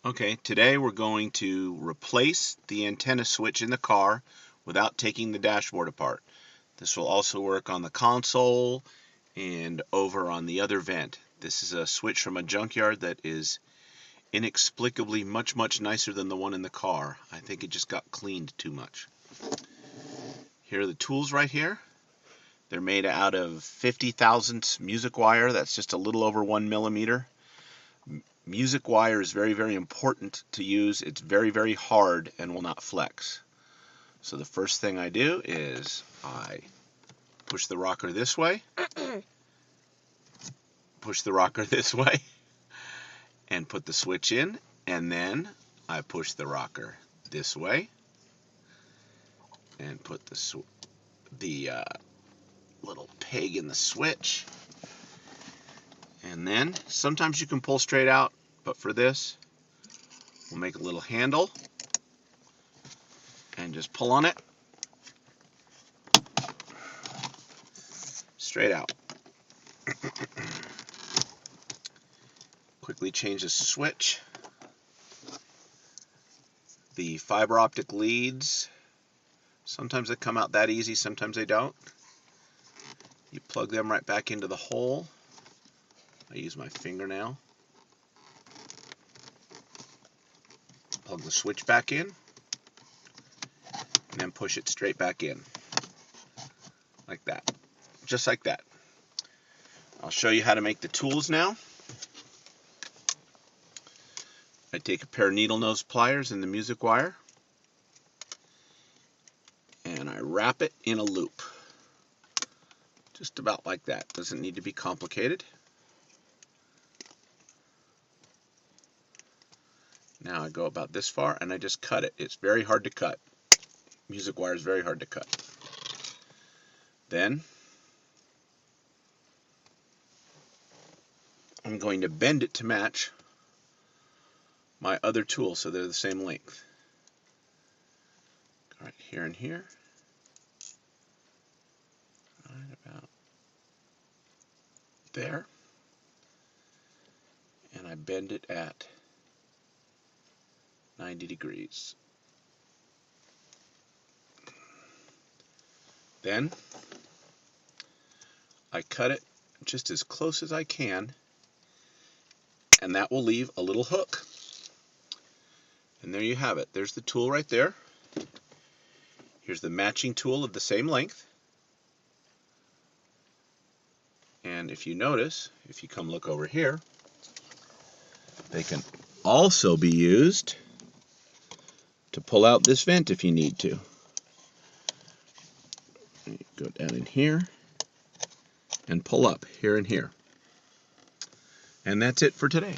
Okay, today we're going to replace the antenna switch in the car without taking the dashboard apart. This will also work on the console and over on the other vent. This is a switch from a junkyard that is inexplicably much nicer than the one in the car. I think it just got cleaned too much. Here are the tools right here. They're made out of 50 thousandths music wire. That's just a little over 1 millimeter. Music wire is very important to use. It's very hard and will not flex. So the first thing I do is I push the rocker this way, push the rocker this way, and put the switch in, and then I push the rocker this way and put the little peg in the switch. And then sometimes you can pull straight out, but for this we'll make a little handle and just pull on it straight out. Quickly change the switch. The fiber optic leads, sometimes they come out that easy, sometimes they don't. You plug them right back into the hole. I use my fingernail. Plug the switch back in, and then push it straight back in. Like that. Just like that. I'll show you how to make the tools now. I take a pair of needle nose pliers and the music wire, and I wrap it in a loop. Just about like that. Doesn't need to be complicated. Now I go about this far and I just cut it. It's very hard to cut. Music wire is very hard to cut. Then I'm going to bend it to match my other tool so they're the same length. Right here and here. Right about there. And I bend it at 90 degrees. Then I cut it just as close as I can, and that will leave a little hook. And there you have it. There's the tool right there. Here's the matching tool of the same length. And if you notice, if you come look over here, they can also be used to pull out this vent if you need to. You go down in here and pull up here and here. And that's it for today.